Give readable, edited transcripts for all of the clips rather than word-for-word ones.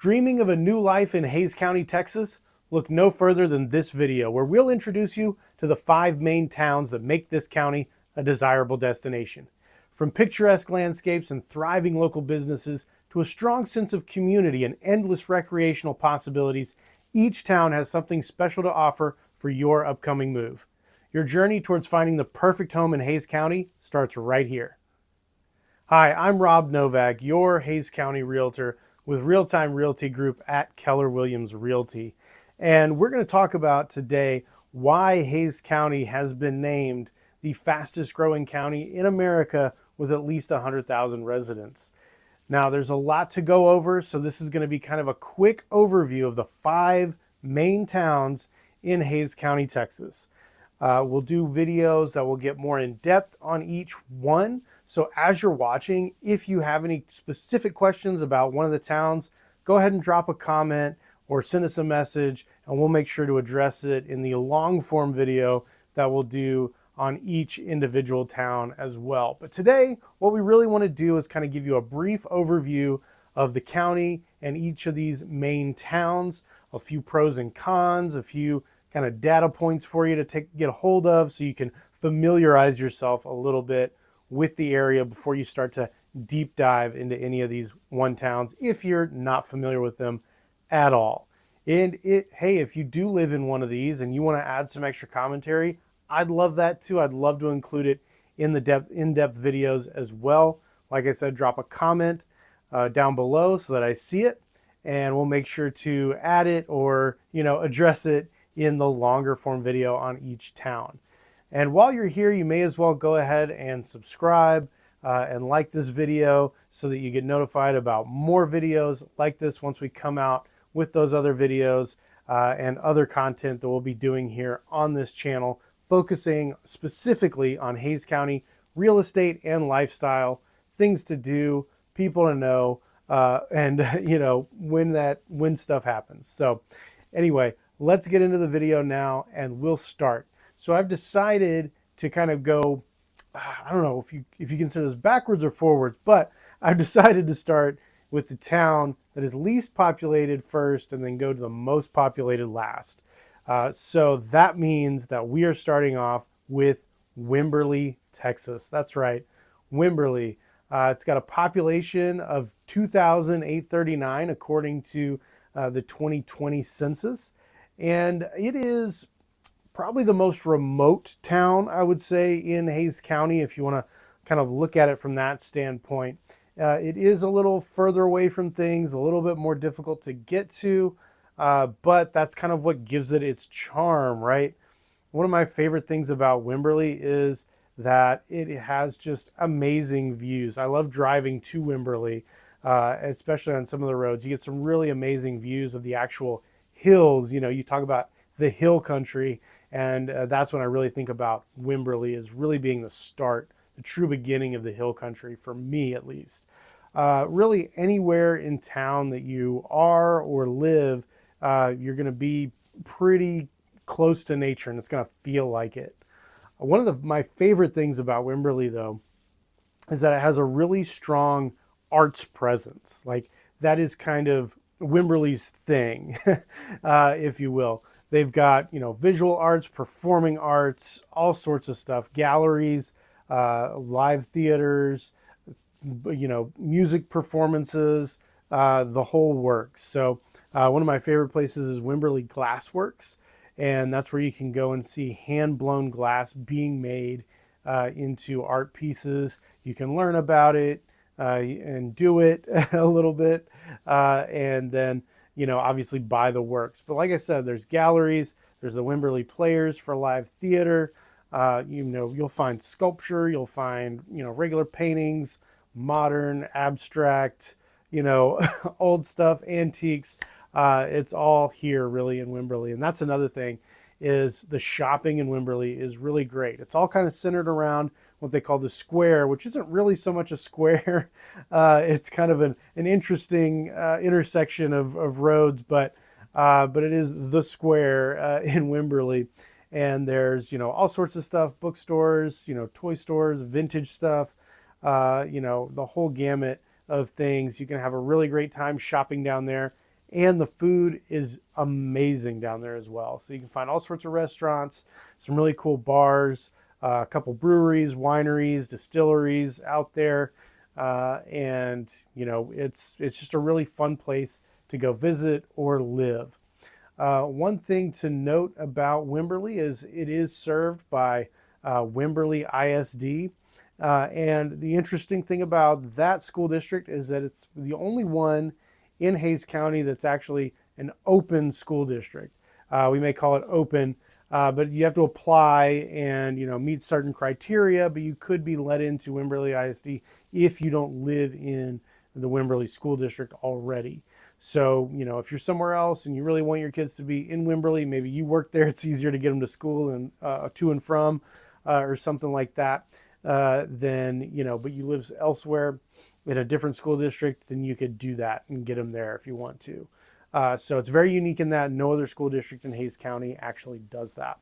Dreaming of a new life in Hays County, Texas? Look no further than this video, where we'll introduce you to the 5 main towns that make this county a desirable destination. From picturesque landscapes and thriving local businesses to a strong sense of community and endless recreational possibilities, each town has something special to offer for your upcoming move. Your journey towards finding the perfect home in Hays County starts right here. Hi, I'm Rob Novak, your Hays County Realtor with Real Time Realty Group at Keller Williams Realty. And we're going to talk about today why Hays County has been named the fastest growing county in America with at least 100,000 residents. Now, there's a lot to go over, so this is going to be kind of a quick overview of the 5 main towns in Hays County, Texas. We'll do videos that will get more in depth on each one. So as you're watching, if you have any specific questions about one of the towns, go ahead and drop a comment or send us a message, and we'll make sure to address it in the long form video that we'll do on each individual town as well. But today, what we really want to do is kind of give you a brief overview of the county and each of these main towns, a few pros and cons, a few kind of data points for you to get a hold of so you can familiarize yourself a little bit with the area before you start to deep dive into any of these towns if you're not familiar with them at all. And hey, if you do live in one of these and you want to add some extra commentary, I'd love that too. I'd love to include it in the in-depth videos as well. Like I said, drop a comment down below so that I see it, and we'll make sure to add it or address it in the longer form video on each town. And while you're here, you may as well go ahead and subscribe and like this video so that you get notified about more videos like this once we come out with those other videos and other content that we'll be doing here on this channel, focusing specifically on Hays County real estate and lifestyle, things to do, people to know, and when stuff happens. So anyway, let's get into the video now and we'll start. So I've decided to kind of go, I don't know if you consider this backwards or forwards, but I've decided to start with the town that is least populated first and then go to the most populated last. So that means that we are starting off with Wimberley, Texas. That's right, Wimberley. It's got a population of 2,839 according to the 2020 census. And it is probably the most remote town, I would say, in Hays County, if you want to kind of look at it from that standpoint. It is a little further away from things, a little bit more difficult to get to, but that's kind of what gives it its charm, right? One of my favorite things about Wimberley is that it has just amazing views. I love driving to Wimberley, especially on some of the roads. You get some really amazing views of the actual hills. You talk about the hill country, and that's when I really think about Wimberley as really being the start, the true beginning of the hill country, for me at least. Really anywhere in town that you are or live, you're going to be pretty close to nature, and it's going to feel like it. One of my favorite things about Wimberley, though, is that it has a really strong arts presence. Like, that is kind of Wimberley's thing, if you will. They've got, visual arts, performing arts, all sorts of stuff, galleries, live theaters, music performances, the whole works. So one of my favorite places is Wimberley Glassworks, and that's where you can go and see hand-blown glass being made into art pieces. You can learn about it and do it a little bit, and then obviously buy the works. But like I said, there's galleries, there's the Wimberley Players for live theater. You'll find sculpture, you'll find regular paintings, modern, abstract, old stuff, antiques. It's all here really in Wimberley. And that's another thing, is the shopping in Wimberley is really great. It's all kind of centered around what they call the square, which isn't really so much a square. It's kind of an interesting intersection of roads, but it is the square in Wimberley. And there's, all sorts of stuff, bookstores, toy stores, vintage stuff, the whole gamut of things. You can have a really great time shopping down there. And the food is amazing down there as well. So you can find all sorts of restaurants, some really cool bars, a couple breweries, wineries, distilleries out there. And it's just a really fun place to go visit or live. One thing to note about Wimberley is it is served by Wimberley ISD. And the interesting thing about that school district is that it's the only one in Hays County that's actually an open school district. We may call it open, but you have to apply and meet certain criteria, but you could be let into Wimberley ISD if you don't live in the Wimberley school district already. So, if you're somewhere else and you really want your kids to be in Wimberley, maybe you work there, it's easier to get them to school and to and from or something like that, then, but you live elsewhere in a different school district, then you could do that and get them there if you want to. So it's very unique in that no other school district in Hays County actually does that.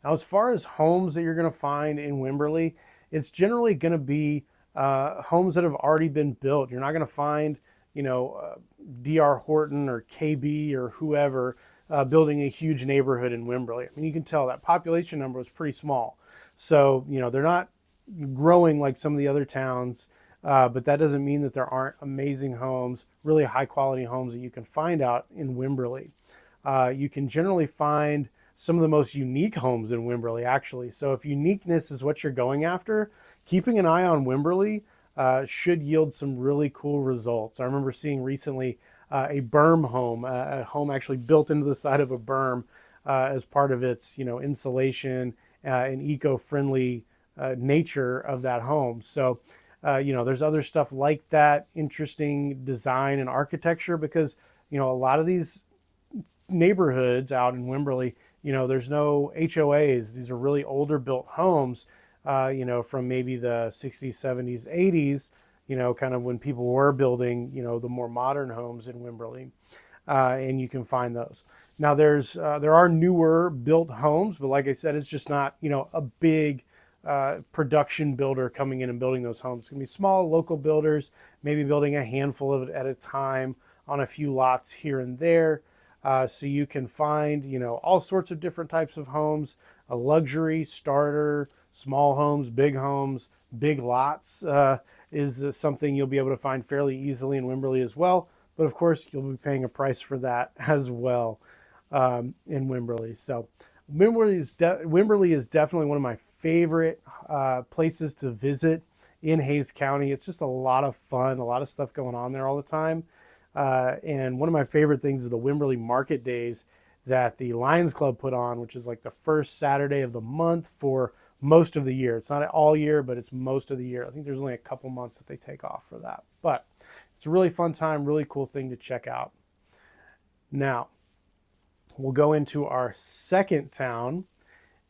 Now, as far as homes that you're going to find in Wimberley, it's generally going to be homes that have already been built. You're not going to find, D.R. Horton or KB or whoever building a huge neighborhood in Wimberley. I mean, you can tell that population number was pretty small. So, they're not growing like some of the other towns, but that doesn't mean that there aren't amazing homes, really high quality homes that you can find out in Wimberley. You can generally find some of the most unique homes in Wimberley, actually. So if uniqueness is what you're going after, keeping an eye on Wimberley should yield some really cool results. I remember seeing recently a berm home, a home actually built into the side of a berm as part of its, insulation and eco-friendly nature of that home. So, there's other stuff like that, interesting design and architecture, because, a lot of these neighborhoods out in Wimberley, there's no HOAs. These are really older built homes, from maybe the 60s, 70s, 80s, kind of when people were building, the more modern homes in Wimberley. And you can find those. Now there are newer built homes, but like I said, it's just not, a big production builder coming in and building those homes. It's gonna be small local builders, maybe building a handful of it at a time on a few lots here and there. So you can find, all sorts of different types of homes, a luxury, starter, small homes, big lots is something you'll be able to find fairly easily in Wimberley as well. But of course, you'll be paying a price for that as well in Wimberley. So Wimberley is definitely one of my favorite places to visit in Hays County. It's just a lot of fun, a lot of stuff going on there all the time. And one of my favorite things is the Wimberley Market Days that the Lions Club put on, which is like the first Saturday of the month for most of the year. It's not all year, but it's most of the year. I think there's only a couple months that they take off for that. But it's a really fun time, really cool thing to check out. Now, we'll go into our second town,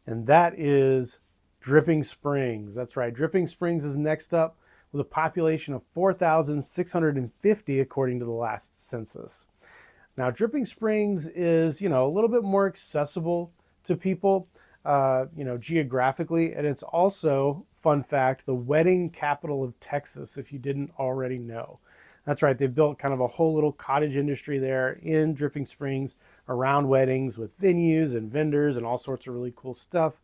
and that is Dripping Springs. That's right, Dripping Springs is next up with a population of 4,650 according to the last census. Now, Dripping Springs is, a little bit more accessible to people, geographically, and it's also, fun fact, the wedding capital of Texas, if you didn't already know. That's right, they've built kind of a whole little cottage industry there in Dripping Springs around weddings with venues and vendors and all sorts of really cool stuff.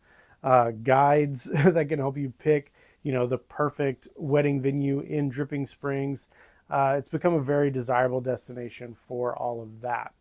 Guides that can help you pick, the perfect wedding venue in Dripping Springs. It's become a very desirable destination for all of that.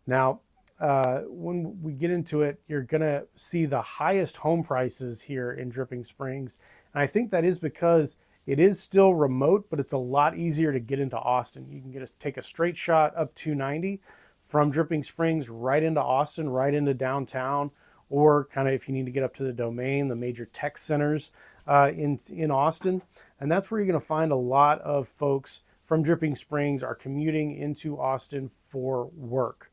Now, when we get into it, you're going to see the highest home prices here in Dripping Springs. And I think that is because it is still remote, but it's a lot easier to get into Austin. You can take a straight shot up 290 from Dripping Springs right into Austin, right into downtown, or kind of if you need to get up to the Domain, the major tech centers in Austin. And that's where you're going to find a lot of folks from Dripping Springs are commuting into Austin for work.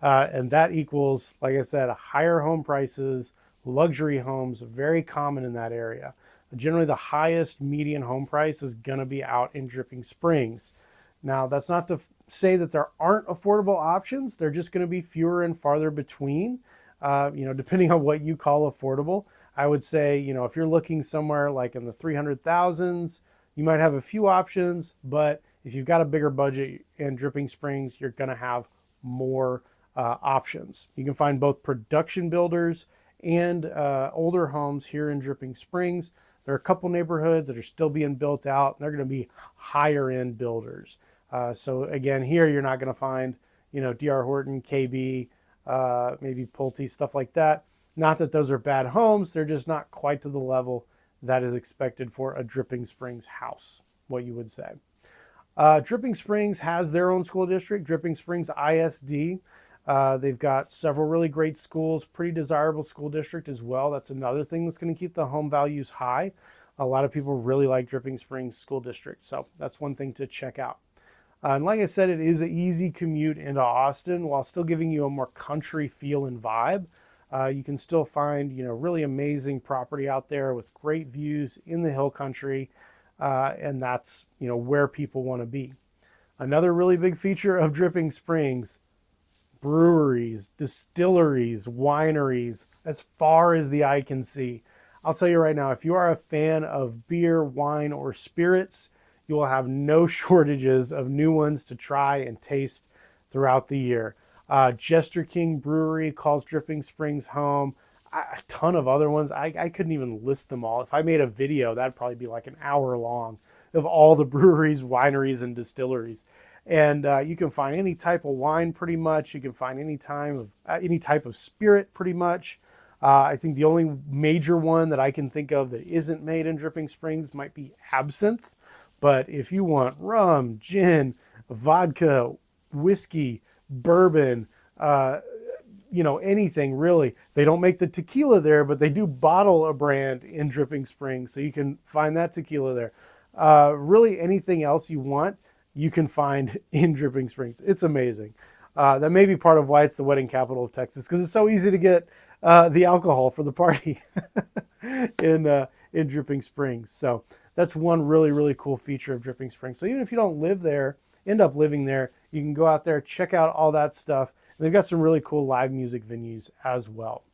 And that equals, like I said, higher home prices, luxury homes, very common in that area. Generally, the highest median home price is going to be out in Dripping Springs. Now, that's not to say that there aren't affordable options. They're just going to be fewer and farther between, depending on what you call affordable. I would say, if you're looking somewhere like in the 300,000s, you might have a few options, but if you've got a bigger budget in Dripping Springs, you're going to have more options. You can find both production builders and older homes here in Dripping Springs. There are a couple neighborhoods that are still being built out, and they're going to be higher end builders. So again, here you're not going to find, D.R. Horton, KB, maybe Pulte, stuff like that. Not that those are bad homes, they're just not quite to the level that is expected for a Dripping Springs house, what you would say. Dripping Springs has their own school district, Dripping Springs ISD. They've got several really great schools, pretty desirable school district as well. That's another thing that's going to keep the home values high. A lot of people really like Dripping Springs School District, so that's one thing to check out. And like I said, it is an easy commute into Austin while still giving you a more country feel and vibe. You can still find, really amazing property out there with great views in the hill country, and that's, where people want to be. Another really big feature of Dripping Springs: breweries, distilleries, wineries, as far as the eye can see. I'll tell you right now, if you are a fan of beer, wine, or spirits, you will have no shortages of new ones to try and taste throughout the year. Jester King Brewery calls Dripping Springs home. A ton of other ones. I couldn't even list them all. If I made a video, that'd probably be like an hour long of all the breweries, wineries, and distilleries. And you can find any type of wine pretty much. You can find any type of spirit pretty much. I think the only major one that I can think of that isn't made in Dripping Springs might be absinthe. But if you want rum, gin, vodka, whiskey, bourbon, anything really. They don't make the tequila there, but they do bottle a brand in Dripping Springs, so you can find that tequila there. Really anything else you want, you can find in Dripping Springs. It's amazing. That may be part of why it's the wedding capital of Texas, because it's so easy to get the alcohol for the party in Dripping Springs. So that's one really, really cool feature of Dripping Springs. So even if you don't live there, end up living there, you can go out there, check out all that stuff. And they've got some really cool live music venues as well.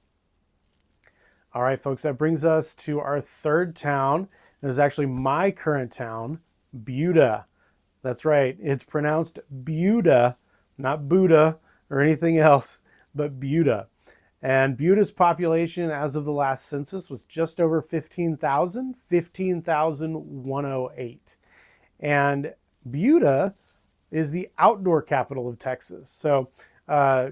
All right, folks, that brings us to our third town. It is actually my current town, Buda. That's right. It's pronounced Buda, not Buddha or anything else, but Buda. And Buda's population as of the last census was just over 15,000, 15,108. And Buda is the outdoor capital of Texas. So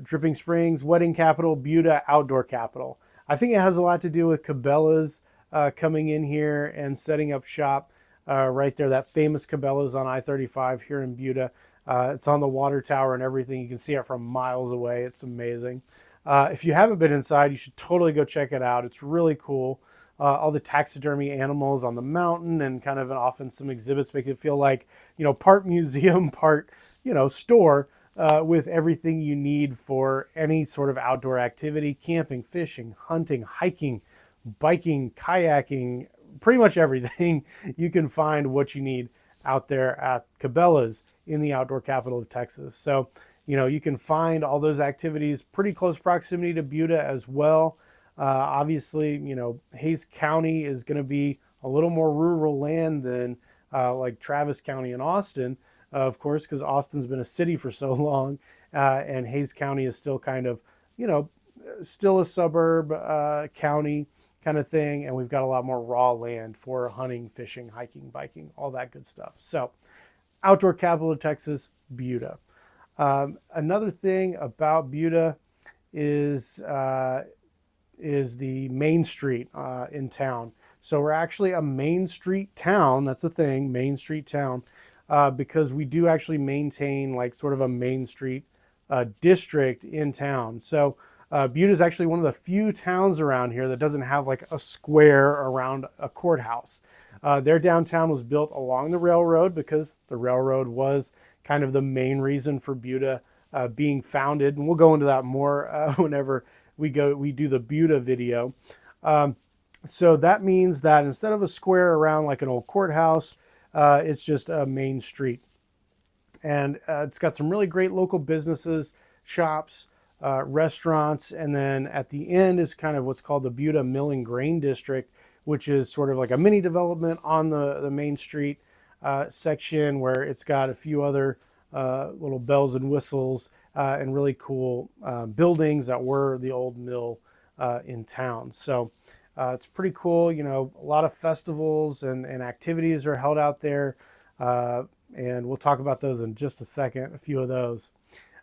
Dripping Springs, wedding capital; Buda, outdoor capital. I think it has a lot to do with Cabela's coming in here and setting up shop right there. That famous Cabela's on I-35 here in Buda. It's on the water tower and everything. You can see it from miles away. It's amazing. If you haven't been inside, you should totally go check it out. It's really cool. All the taxidermy animals on the mountain and kind of often some exhibits make it feel like, part museum, part, store with everything you need for any sort of outdoor activity: camping, fishing, hunting, hiking, biking, kayaking, pretty much everything. You can find what you need out there at Cabela's in the outdoor capital of Texas. So, you can find all those activities pretty close proximity to Buda as well. Obviously, Hays County is going to be a little more rural land than like Travis County and Austin, of course, because Austin's been a city for so long, and Hays County is still kind of, still a suburb county kind of thing, and we've got a lot more raw land for hunting, fishing, hiking, biking, all that good stuff. So, outdoor capital of Texas, Buda. Another thing about Buda is the Main Street in town. So we're actually a Main Street town. That's a thing, Main Street town, because we do actually maintain like sort of a Main Street district in town. So Buda is actually one of the few towns around here that doesn't have like a square around a courthouse. Their downtown was built along the railroad because the railroad was kind of the main reason for Buda being founded. And we'll go into that more whenever we do the Buda video. So that means that instead of a square around like an old courthouse, it's just a main street. And it's got some really great local businesses, shops, restaurants, and then at the end is kind of what's called the Buda Mill and Grain District, which is sort of like a mini development on the main street. section where it's got a few other little bells and whistles and really cool buildings that were the old mill in town. So it's pretty cool. You know, a lot of festivals and activities are held out there. And we'll talk about those in just a second, a few of those.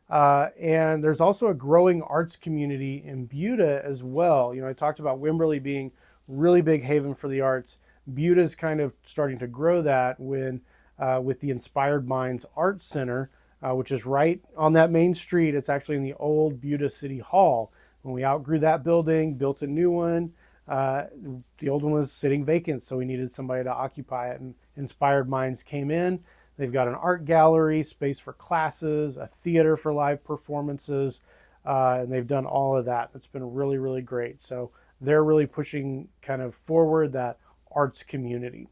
And there's also a growing arts community in Buda as well. You know, I talked about Wimberley being really big haven for the arts. Buda is kind of starting to grow that with the Inspired Minds Art Center, which is right on that main street. It's actually in the old Buda City Hall. When we outgrew that building, built a new one, the old one was sitting vacant, so we needed somebody to occupy it. And Inspired Minds came in. They've got an art gallery, space for classes, a theater for live performances, and they've done all of that. It's been really, really great. So they're really pushing kind of forward that arts community.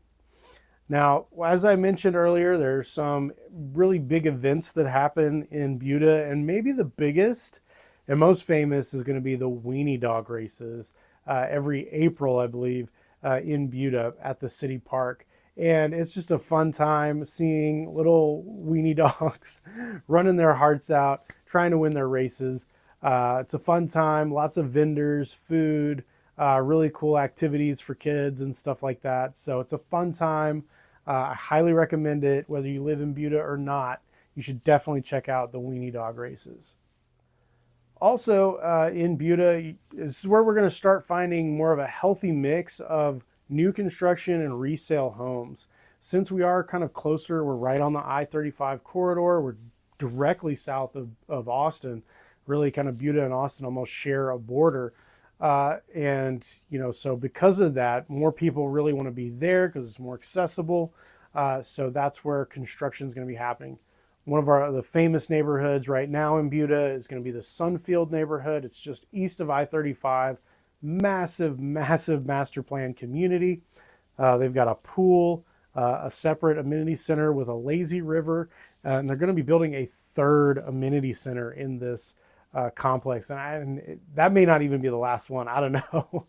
Now, as I mentioned earlier, there's some really big events that happen in Buda, and maybe the biggest and most famous is going to be the weenie dog races every April, I believe, in Buda at the city park. And it's just a fun time seeing little weenie dogs running their hearts out, trying to win their races. It's a fun time, lots of vendors, food, really cool activities for kids and stuff like that. So it's a fun time. I highly recommend it. Whether you live in Buda or not, you should definitely check out the weenie dog races. Also, in Buda, this is where we're going to start finding more of a healthy mix of new construction and resale homes. Since we are kind of closer, we're right on the I-35 corridor. We're directly south of Austin. Really, kind of Buda and Austin almost share a border. And, you know, so because of that, more people really want to be there because it's more accessible. So that's where construction is going to be happening. One of the famous neighborhoods right now in Buda is going to be the Sunfield neighborhood. It's just east of I-35. Massive, massive master plan community. They've got a pool, a separate amenity center with a lazy river, and they're going to be building a third amenity center in this complex. And that may not even be the last one. I don't know.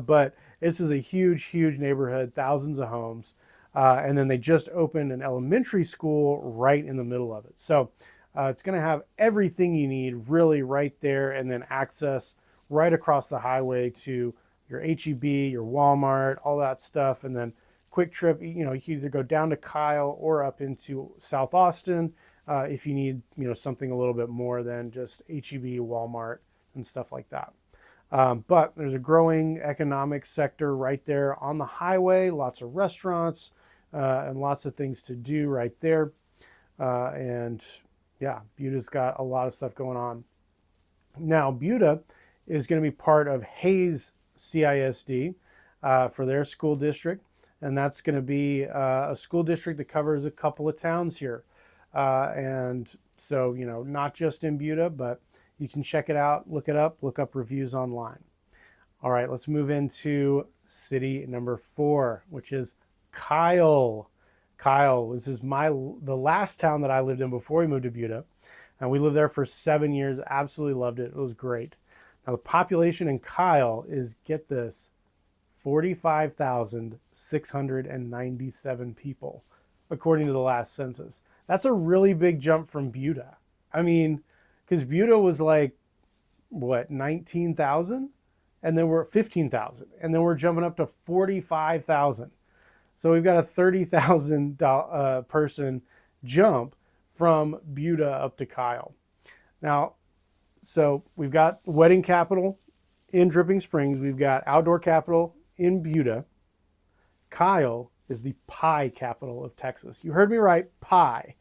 But this is a huge, huge neighborhood, thousands of homes. And then they just opened an elementary school right in the middle of it. So it's going to have everything you need really right there, and then access right across the highway to your H-E-B, your Walmart, all that stuff. And then quick trip, you know, you can either go down to Kyle or up into South Austin if you need, you know, something a little bit more than just H-E-B, Walmart, and stuff like that. But there's a growing economic sector right there on the highway, lots of restaurants and lots of things to do right there. And yeah, Buda's got a lot of stuff going on. Now, Buda is going to be part of Hayes CISD for their school district. And that's going to be a school district that covers a couple of towns here. And so, you know, not just in Buda, but you can check it out, look it up, look up reviews online. All right, let's move into city number 4, which is Kyle. Kyle, this is the last town that I lived in before we moved to Buda. And we lived there for 7 years, absolutely loved it. It was great. Now, the population in Kyle is, get this, 45,697 people, according to the last census. That's a really big jump from Buda. I mean, because Buda was like, what, 19,000? And then we're at 15,000. And then we're jumping up to 45,000. So we've got a 30,000 person jump from Buda up to Kyle. Now, so we've got wedding capital in Dripping Springs. We've got outdoor capital in Buda. Kyle is the pie capital of Texas. You heard me right, pie,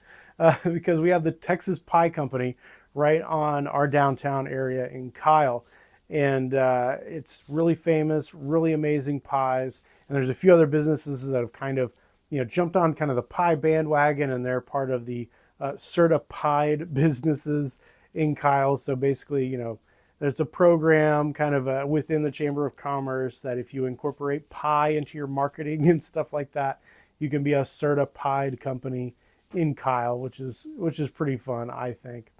because we have the Texas Pie Company right on our downtown area in Kyle. And it's really famous, really amazing pies. And there's a few other businesses that have kind of, you know, jumped on kind of the pie bandwagon, and they're part of the certified businesses in Kyle. So basically, you know, there's a program kind of within the Chamber of Commerce that if you incorporate pie into your marketing and stuff like that, you can be a certified company in Kyle, which is pretty fun, I think.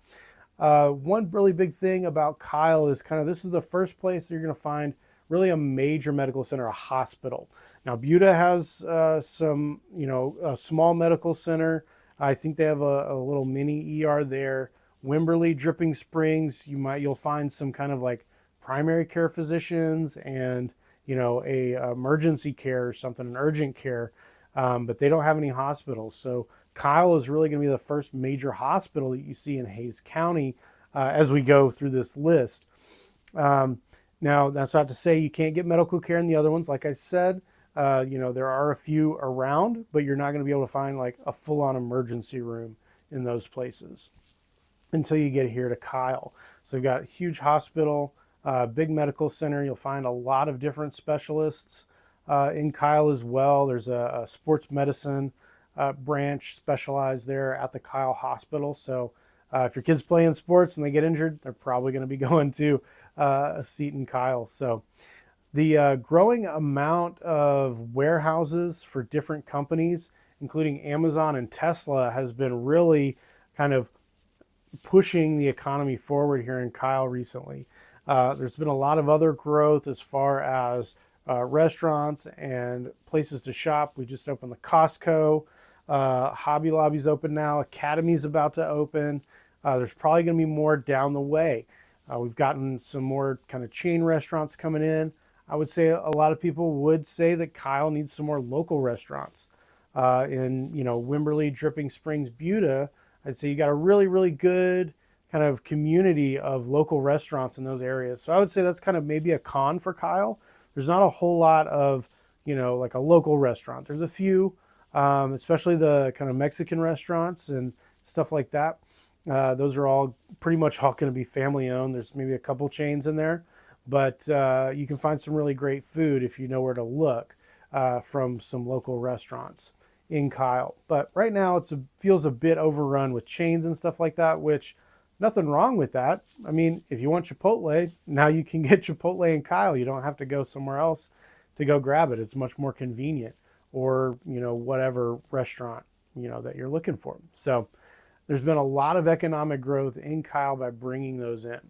One really big thing about Kyle is kind of, this is the first place you're going to find really a major medical center, a hospital. Now, Buda has some, a small medical center. I think they have a little mini ER there. Wimberley, Dripping Springs, you'll find some kind of like primary care physicians and a emergency care or something, an urgent care, but they don't have any hospitals. So Kyle is really going to be the first major hospital that you see in Hays County as we go through this list. Now, that's not to say you can't get medical care in the other ones. Like I said, there are a few around, but you're not going to be able to find like a full-on emergency room in those places until you get here to Kyle. So you've got a huge hospital, big medical center. You'll find a lot of different specialists in Kyle as well. There's a sports medicine branch specialized there at the Kyle Hospital. So if your kid's playing sports and they get injured, they're probably going to be going to a seat in Kyle. So the growing amount of warehouses for different companies, including Amazon and Tesla, has been really kind of pushing the economy forward here in Kyle recently. There's been a lot of other growth as far as restaurants and places to shop. We just opened the Costco. Hobby Lobby's open now. Academy's about to open. There's probably going to be more down the way. We've gotten some more kind of chain restaurants coming in. I would say a lot of people would say that Kyle needs some more local restaurants. In Wimberley, Dripping Springs, Buda, I'd say you got a really, really good kind of community of local restaurants in those areas. So I would say that's kind of maybe a con for Kyle. There's not a whole lot of, like a local restaurant. There's a few, especially the kind of Mexican restaurants and stuff like that. Those are all pretty much all going to be family owned. There's maybe a couple chains in there, but you can find some really great food if you know where to look from some local restaurants in Kyle. But right now it feels a bit overrun with chains and stuff like that, which nothing wrong with that. I mean, if you want Chipotle, now you can get Chipotle in Kyle. You don't have to go somewhere else to go grab it. It's much more convenient, or, whatever restaurant, that you're looking for. So there's been a lot of economic growth in Kyle by bringing those in.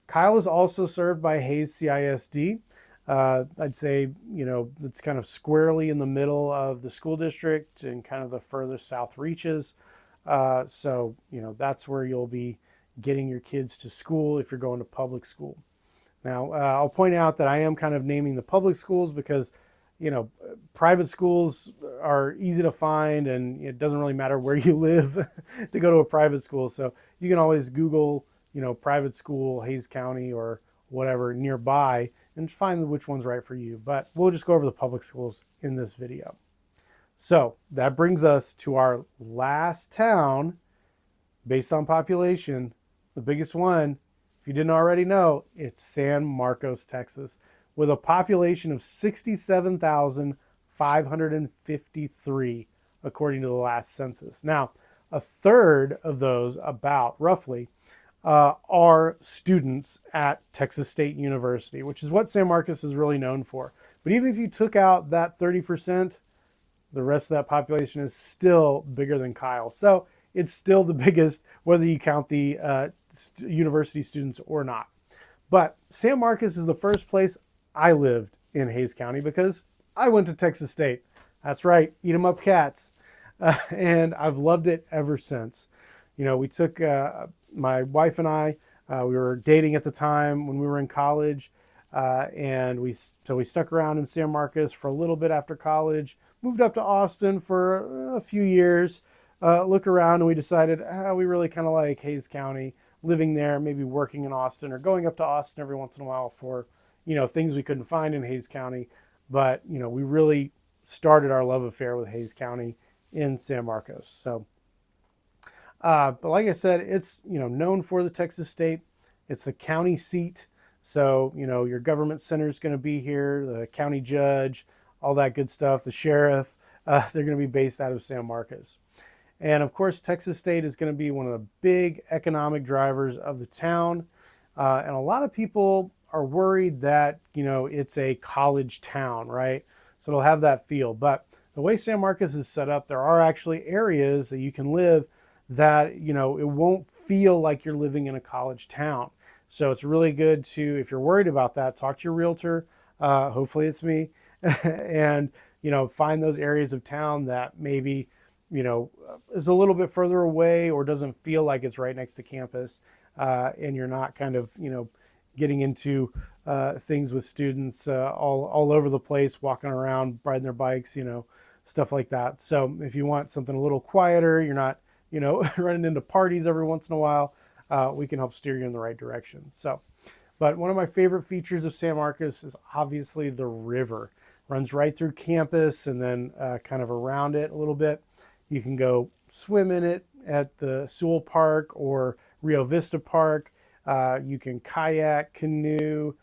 Kyle is also served by Hays CISD. I'd say, it's kind of squarely in the middle of the school district and kind of the furthest south reaches. So, that's where you'll be getting your kids to school if you're going to public school. Now, I'll point out that I am kind of naming the public schools because, private schools are easy to find and it doesn't really matter where you live to go to a private school. So you can always Google, private school, Hays County or whatever nearby and find which one's right for you. But we'll just go over the public schools in this video. So that brings us to our last town based on population. The biggest one, if you didn't already know, it's San Marcos, Texas, with a population of 67,553, according to the last census. Now, a third of those, about roughly, are students at Texas State University, which is what San Marcos is really known for. But even if you took out that 30%, the rest of that population is still bigger than Kyle. So it's still the biggest, whether you count the university students or not. But San Marcos is the first place I lived in Hays County because I went to Texas State. That's right, eat 'em up cats. And I've loved it ever since. We took, my wife and I, we were dating at the time when we were in college. And we stuck around in San Marcos for a little bit after college, moved up to Austin for a few years, look around, and we decided we really kind of like Hays County, living there, maybe working in Austin or going up to Austin every once in a while for, things we couldn't find in Hays County. But, we really started our love affair with Hays County in San Marcos. So, but like I said, it's, known for the Texas State. It's the county seat. So, your government center is going to be here, the county judge, all that good stuff, the sheriff, they're going to be based out of San Marcos. And of course, Texas State is going to be one of the big economic drivers of the town. And a lot of people are worried that, it's a college town, right? So it'll have that feel. But the way San Marcos is set up, there are actually areas that you can live that, it won't feel like you're living in a college town. So it's really good to, if you're worried about that, talk to your realtor. Hopefully it's me. And, find those areas of town that maybe, is a little bit further away or doesn't feel like it's right next to campus. And you're not kind of, getting into things with students all over the place, walking around, riding their bikes, stuff like that. So if you want something a little quieter, you're not, running into parties every once in a while, we can help steer you in the right direction. So, but one of my favorite features of San Marcos is obviously the river. Runs right through campus and then kind of around it a little bit. You can go swim in it at the Sewell Park or Rio Vista Park. You can kayak, canoe,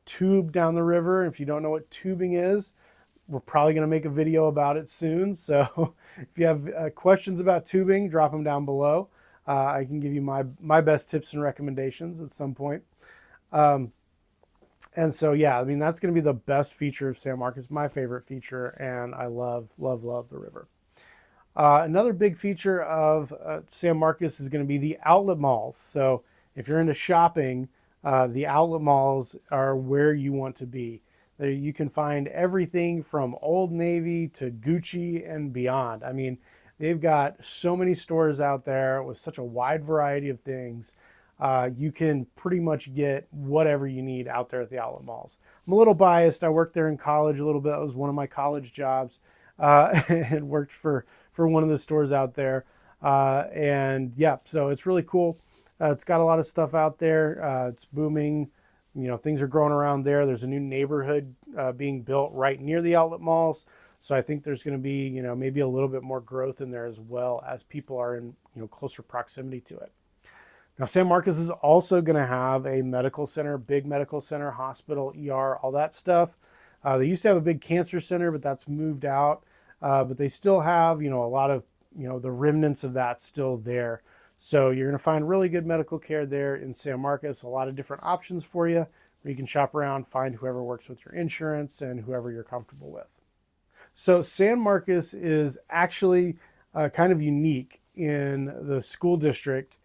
tube down the river. If you don't know what tubing is, we're probably going to make a video about it soon. So if you have questions about tubing, drop them down below. I can give you my best tips and recommendations at some point. And so, yeah, I mean, that's going to be the best feature of San Marcos, my favorite feature, and I love, love, love the river. Another big feature of San Marcos is going to be the outlet malls. So if you're into shopping, the outlet malls are where you want to be. There you can find everything from Old Navy to Gucci and beyond. I mean, they've got so many stores out there with such a wide variety of things. You can pretty much get whatever you need out there at the outlet malls. I'm a little biased. I worked there in college a little bit. It was one of my college jobs and worked for one of the stores out there. And yeah, so it's really cool. It's got a lot of stuff out there. It's booming. Things are growing around there. There's a new neighborhood being built right near the outlet malls. So I think there's going to be, maybe a little bit more growth in there as well as people are in, closer proximity to it. Now, San Marcos is also going to have a medical center, big medical center, hospital, ER, all that stuff. They used to have a big cancer center, but that's moved out. But they still have, a lot of, the remnants of that still there. So you're going to find really good medical care there in San Marcos, a lot of different options for you where you can shop around, find whoever works with your insurance and whoever you're comfortable with. So San Marcos is actually kind of unique in the school district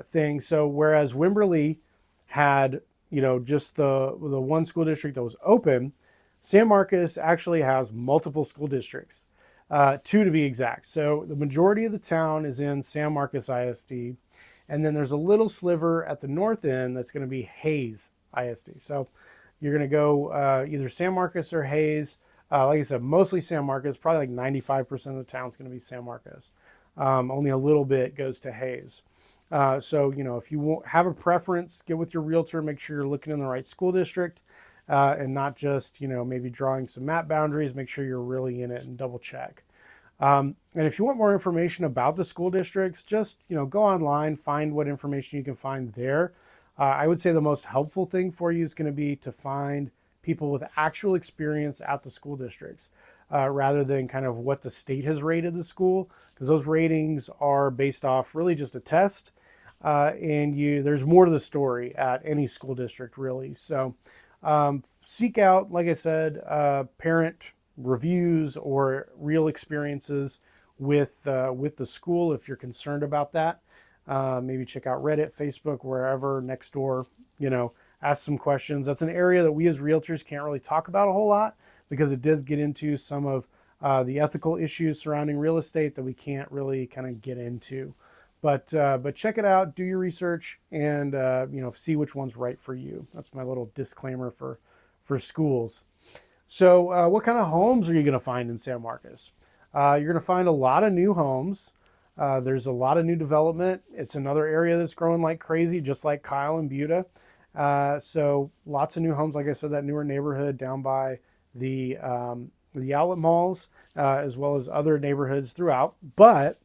thing. So whereas Wimberley had, just the one school district that was open, San Marcos actually has multiple school districts, two to be exact. So the majority of the town is in San Marcos ISD, and then there's a little sliver at the north end that's going to be Hayes ISD. So you're going to go either San Marcos or Hayes. Like I said, mostly San Marcos, probably like 95% of the town is going to be San Marcos. Only a little bit goes to Hayes. So, if you have a preference, get with your realtor, make sure you're looking in the right school district and not just, maybe drawing some map boundaries, make sure you're really in it and double check. And if you want more information about the school districts, just, go online, find what information you can find there. I would say the most helpful thing for you is going to be to find people with actual experience at the school districts rather than kind of what the state has rated the school, because those ratings are based off really just a test. And there's more to the story at any school district, really. So seek out, like I said, parent reviews or real experiences with the school if you're concerned about that. Maybe check out Reddit, Facebook, wherever, Nextdoor, ask some questions. That's an area that we as realtors can't really talk about a whole lot because it does get into some of the ethical issues surrounding real estate that we can't really kind of get into. But check it out, do your research, and see which one's right for you. That's my little disclaimer for schools. So what kind of homes are you going to find in San Marcos? You're going to find a lot of new homes. There's a lot of new development. It's another area that's growing like crazy, just like Kyle and Buda. So lots of new homes, like I said, that newer neighborhood down by the outlet malls, as well as other neighborhoods throughout. But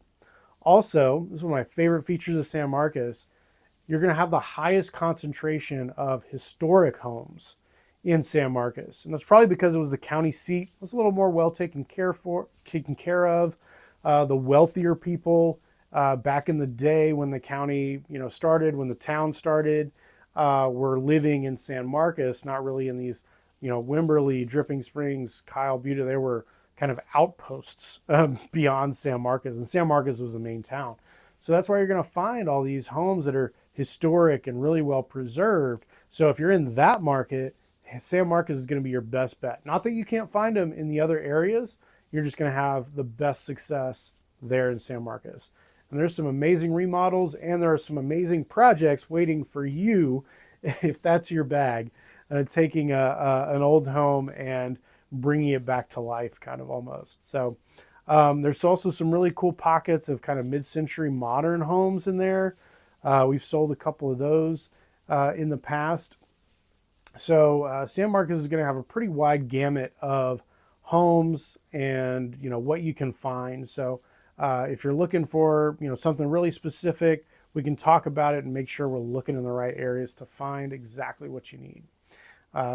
also, this is one of my favorite features of San Marcos, you're going to have the highest concentration of historic homes in San Marcos. And that's probably because it was the county seat. It was a little more well taken care of. The wealthier people back in the day when the county started, when the town started, were living in San Marcos, not really in these Wimberley, Dripping Springs, Kyle, Buda. They were kind of outposts beyond San Marcos, and San Marcos was the main town. So that's why you're going to find all these homes that are historic and really well preserved. So if you're in that market, San Marcos is going to be your best bet. Not that you can't find them in the other areas, you're just going to have the best success there in San Marcos. And there's some amazing remodels, and there are some amazing projects waiting for you if that's your bag, taking an old home and bringing it back to life, kind of almost. So there's also some really cool pockets of kind of mid-century modern homes in there. We've sold a couple of those in the past. So San Marcos is going to have a pretty wide gamut of homes and what you can find. So if you're looking for something really specific, we can talk about it and make sure we're looking in the right areas to find exactly what you need.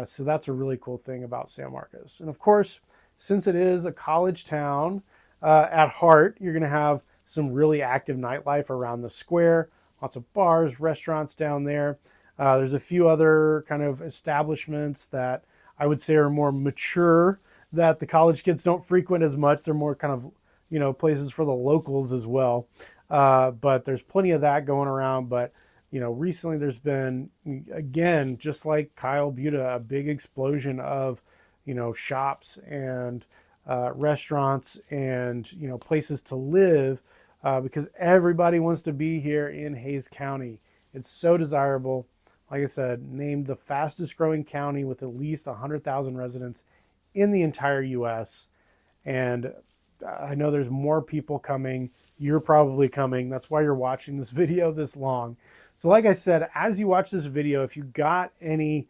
So that's a really cool thing about San Marcos. And of course, since it is a college town at heart, you're going to have some really active nightlife around the square. Lots of bars, restaurants down there. There's a few other kind of establishments that I would say are more mature that the college kids don't frequent as much. They're more kind of, places for the locals as well. But there's plenty of that going around. But, recently there's been, again, just like Kyle Buda, a big explosion of, shops and restaurants and, places to live because everybody wants to be here in Hays County. It's so desirable. Like I said, named the fastest growing county with at least 100,000 residents in the entire U.S. And I know there's more people coming. You're probably coming. That's why you're watching this video this long. So like I said, as you watch this video, if you got any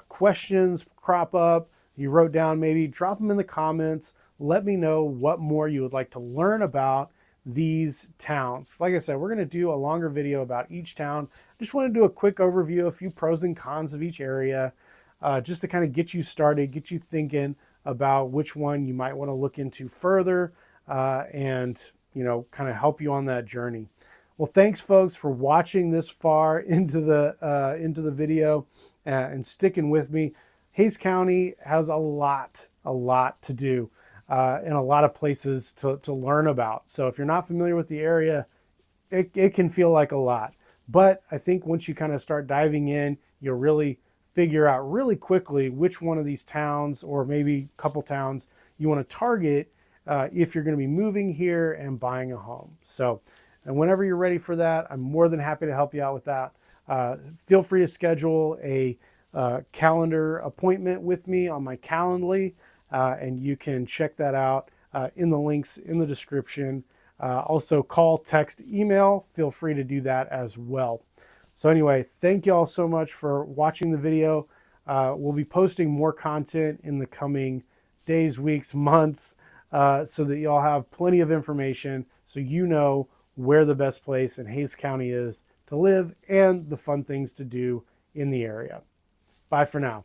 questions crop up, you wrote down maybe, drop them in the comments. Let me know what more you would like to learn about these towns. Like I said, we're going to do a longer video about each town. Just want to do a quick overview, a few pros and cons of each area, just to kind of get you started, get you thinking about which one you might want to look into further, and kind of help you on that journey. Well, thanks folks for watching this far into the video and sticking with me. Hays County has a lot to do. And a lot of places to learn about. So if you're not familiar with the area, it can feel like a lot. But I think once you kind of start diving in, you'll really figure out really quickly which one of these towns or maybe a couple towns you want to target if you're going to be moving here and buying a home. So, and whenever you're ready for that, I'm more than happy to help you out with that. Feel free to schedule a calendar appointment with me on my Calendly. And you can check that out in the links in the description. Also call, text, email. Feel free to do that as well. So anyway, thank you all so much for watching the video. We'll be posting more content in the coming days, weeks, months, so that y'all have plenty of information so you know where the best place in Hays County is to live and the fun things to do in the area. Bye for now.